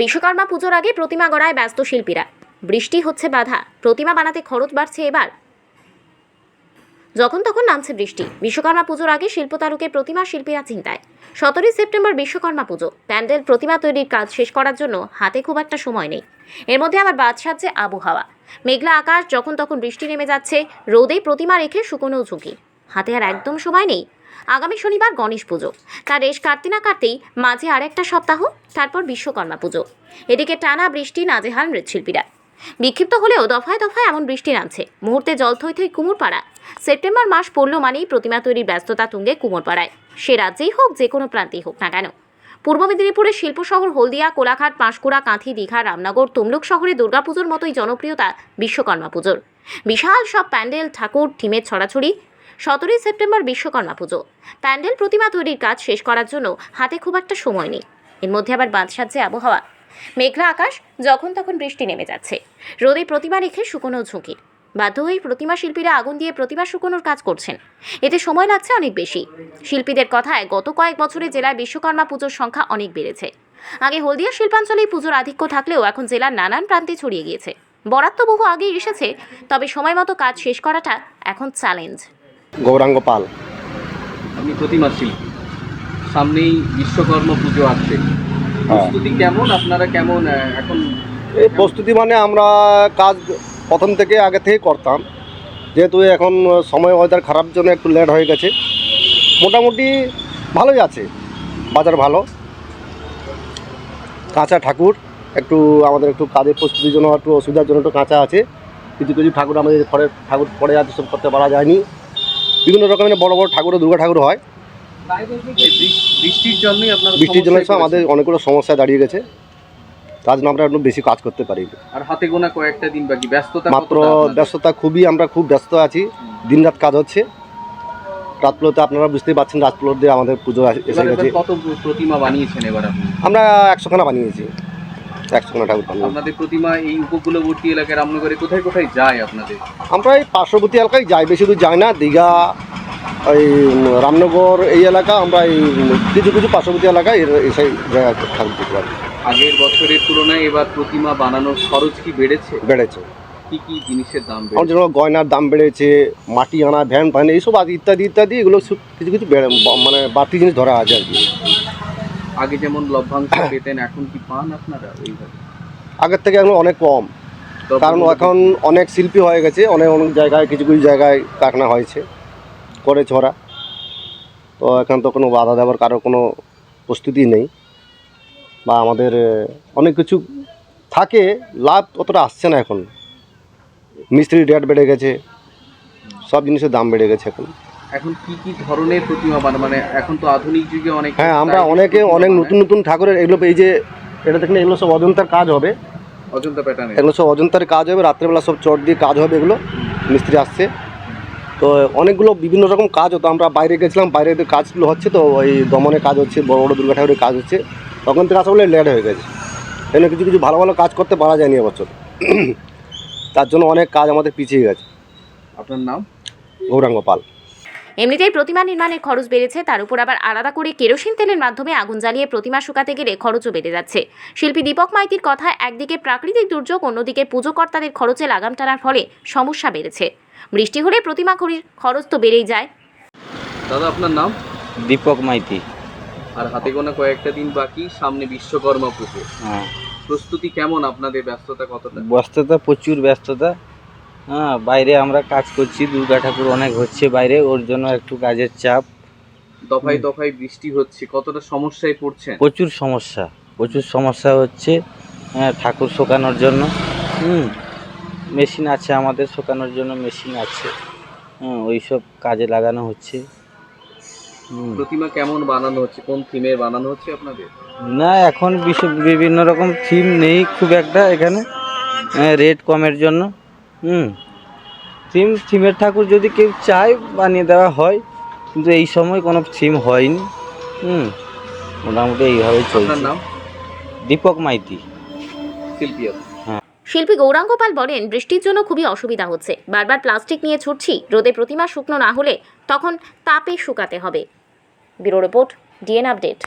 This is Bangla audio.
বিশ্বকর্মা পুজোর আগে প্রতিমা গড়ায় ব্যস্ত শিল্পীরা। বৃষ্টি হচ্ছে বাধা, প্রতিমা বানাতে খরচ বাড়ছে এবার। যখন তখন নামছে বৃষ্টি। বিশ্বকর্মা পুজোর আগে শিল্পতারুকে প্রতিমা শিল্পীরা চিন্তায়। 17 সেপ্টেম্বর বিশ্বকর্মা পুজো। প্যান্ডেল প্রতিমা তৈরির কাজ শেষ করার জন্য হাতে খুব একটা সময় নেই। এর মধ্যে আবার বাদ সাধছে আবহাওয়া। মেঘলা আকাশ, যখন তখন বৃষ্টি নেমে যাচ্ছে। রোদে প্রতিমা রেখে শুকোনোও ঝুঁকি। হাতে আর একদম সময় নেই। আগামী শনিবার গণেশ পুজো, তার রেশ কাটতে না কাটতেই মাঝে আরেকটা সপ্তাহ, তারপর বিশ্বকর্মা পুজো। এদিকে টানা বৃষ্টি, নাজেহাল মৃৎশিল্পীরা। বিক্ষিপ্ত হলেও দফায় দফায় এমন বৃষ্টি নামছে, মুহূর্তে জল থই থই কুমোরপাড়া। সেপ্টেম্বর মাস পড়ল মানেই প্রতিমা তৈরির ব্যস্ততা তুঙ্গে কুমোরপাড়ায়। সে রাজ্যেই হোক, যে কোনো প্রান্তেই হোক না কেন। পূর্ব মেদিনীপুরের শিল্প শহর হলদিয়া, কোলাঘাট, পাঁশকুড়া, কাঁথি, দীঘা, রামনগর, তমলুক শহরে দুর্গাপুজোর মতোই জনপ্রিয়তা বিশ্বকর্মা পুজোর। বিশাল সব প্যান্ডেল, ঠাকুর, থিমের ছড়াছড়ি। 17 সেপ্টেম্বর বিশ্বকর্মা পুজো। প্যান্ডেল প্রতিমা তৈরির কাজ শেষ করার জন্য হাতে খুব একটা সময় নেই। এর মধ্যে আবার বাদ সাধছে আবহাওয়া। মেঘলা আকাশ, যখন তখন বৃষ্টি নেমে যাচ্ছে। রোদে প্রতিমা রেখে শুকনো ঝুঁকি। বাধ্য হয়ে প্রতিমা শিল্পীরা আগুন দিয়ে প্রতিমা শুকোনোর কাজ করছেন। এতে সময় লাগছে অনেক বেশি। শিল্পীদের কথায় গত কয়েক বছরে জেলায় বিশ্বকর্মা পুজোর সংখ্যা অনেক বেড়েছে। আগে হলদিয়া শিল্পাঞ্চলেই পুজোর আধিক্য থাকলেও এখন জেলার নানান প্রান্তে ছড়িয়ে গিয়েছে। বরাত তো বহু আগেই এসেছে, তবে সময় মতো কাজ শেষ করাটা এখন চ্যালেঞ্জ। গৌরাঙ্গ পাল। আপনি প্রতিমা শিল্পী, সামনেই বিশ্বকর্মা পুজো আসছে, প্রস্তুতি কেমন? আপনারা কেমন এখন? এই প্রস্তুতি মানে আমরা কাজ প্রথম থেকে আগে থেকে করতাম, যেহেতু এখন সময় ওয়েদার খারাপ জন্য একটু লেট হয়ে গেছে। মোটামুটি ভালোই আছে, বাজার ভালো। কাঁচা ঠাকুর একটু আমাদের একটু কাজের প্রস্তুতির জন্য একটু অসুবিধার জন্য একটু কাঁচা আছে। কিছু কিছু ঠাকুর আমাদের ঘরের ঠাকুর পড়ে আছে, সব করতে পারা যায়নি। বিভিন্ন রকমের বড় বড় ঠাকুরও, দুর্গা ঠাকুর হয়। বৃষ্টির জন্যই আপনারা বৃষ্টির জন্য আমাদের অনেকগুলো সমস্যা দাঁড়িয়ে গেছে, তার জন্য আমরা একটু বেশি কাজ করতে পারি। আর হাতে গোনা কয়েকটা দিন বাকি, ব্যস্ততা মাত্র ব্যস্ততা খুবই, আমরা খুব ব্যস্ত আছি। দিনরাত কাজ হচ্ছে। রাতগুলোতে আপনারা বুঝতেই পারছেন, রাতগুলোতে আমাদের পুজো এসে গেছে। কত প্রতিমা বানিয়েছেন এবার আপনি? আমরা 100 খানা বানিয়েছি, 100 খানা ঠাকুর বানিয়েছি। আপনাদের প্রতিমা এই উপকূলবর্তী এলাকায় রামনগরে কোথায় কোথায় যায় আপনাদের? আমরা এই পার্শ্ববর্তী এলাকায় যাই, বেশি দূর যাই না। দীঘা, এই রামনগর এই এলাকা, আমরা এই কিছু কিছু পার্শ্ববর্তী এলাকায় সেই জায়গায় ঠাকুর দিতে পারি। আগের বছরের তুলনায় এবার প্রতিমা বানানোর খরচ কি বেড়েছে? বেড়েছে। কি কি জিনিসের দাম আমার জন্য গয়নার দাম বেড়েছে, মাটি আনা, ভ্যান ফ্যান এইসব ইত্যাদি ইত্যাদি, এগুলো কিছু কিছু মানে বাড়তি জিনিস ধরা আছে আর কি। আগে যেমন লভ্যাংশ পেতেন, এখন কি পান আপনারা এইভাবে? আগের থেকে এখন অনেক কম, কারণ এখন অনেক শিল্পী হয়ে গেছে। অনেক অনেক জায়গায়, কিছু কিছু জায়গায় কারখানা হয়েছে, করেছে ওরা। তো এখন তো কোনো বাধা দেওয়ার কারো কোনো প্রস্তুতি নেই, বা আমাদের অনেক কিছু থাকে, লাভ অতটা আসছে না এখন। মিস্ত্রির রেট বেড়ে গেছে, সব জিনিসের দাম বেড়ে গেছে এখন। এখন কি কি ধরনের প্রতিমা মানে এখন তো আধুনিক যুগে অনেক, হ্যাঁ, আমরা অনেক নতুন নতুন ঠাকুরের, এগুলো এই যে এটা দেখলে, এগুলো সব অজন্তার কাজ হবে। অজন্তা প্যাটার্নে এগুলো সব অজন্তার কাজ হবে, রাত্রেবেলা সব চট দিয়ে কাজ হবে। এগুলো মিস্ত্রি আসছে, তো অনেকগুলো বিভিন্ন রকম কাজ হতো। আমরা বাইরে গেছিলাম, বাইরে কাজগুলো হচ্ছে, তো ওই দমনের কাজ হচ্ছে, বড় বড় দুর্গা ঠাকুরের কাজ হচ্ছে। তখন থেকে আসা বলে লেট হয়ে গেছে, এখানে কিছু কিছু ভালো ভালো কাজ করতে পারা যায়নি এবছর। তার জন্য অনেক কাজ আমাদের পিছিয়ে গেছে। আপনার নাম? গৌরাঙ্গ পাল। এমনিতেই প্রতিমা নির্মাণের খরচ বেড়েছে, তার উপর আবার আলাদা করে কেরোসিন তেলের মাধ্যমে আগুন জ্বালিয়ে প্রতিমা শুকাতে গেলে খরচও বেড়ে যাচ্ছে। শিল্পী দীপক মাইতির কথায়, একদিকে প্রাকৃতিক দুর্যোগ, অন্যদিকে পুজোকর্তাদের খরচে লাগাম টানার ফলে সমস্যা বেড়েছে। বৃষ্টি হলে প্রতিমা খরচ তো বেড়েই যায়। দাদা, আপনার নাম? দীপক মাইতি। আর হাতে গোনা কয়েকটা দিন বাকি, সামনে বিশ্বকর্মা পুজো। হ্যাঁ, প্রস্তুতি কেমন? আপনাদের ব্যস্ততা কতটা? ব্যস্ততা প্রচুর ব্যস্ততা। হ্যাঁ, বাইরে আমরা কাজ করছি, দুর্গা ঠাকুর অনেক হচ্ছে বাইরে, ওর জন্য একটু কাজের চাপ। দফায় দফায় বৃষ্টি হচ্ছে, কতটা সমস্যায় পড়ছেন? প্রচুর সমস্যা হচ্ছে। হ্যাঁ, ঠাকুর শোকানোর জন্য মেশিন আছে আমাদের, শোকানোর জন্য মেশিন আছে। হ্যাঁ, ওইসব কাজে লাগানো হচ্ছে। প্রতিমা কেমন বানানো হচ্ছে? কোন থিমের বানানো হচ্ছে আপনাদের? না, এখন বিভিন্ন রকম থিম নেই খুব একটা এখানে, রেট কমের জন্য। থিমের ঠাকুর যদি কেউ চায় বানিয়ে দেওয়া হয়, কিন্তু এই সময় কোনো থিম হয়নি। মোটামুটি এইভাবেই চলছে। নাম? দীপক মাইতি, শিল্পী। শিল্পী গৌরাঙ্গ পাল বলেন, বৃষ্টির জন্য খুবই অসুবিধা হচ্ছে। বারবার প্লাস্টিক নিয়ে ছুটছি, রোদে প্রতিমা শুকনো না হলে তখন তাপে শুকাতে হবে। Bureau report, DN update.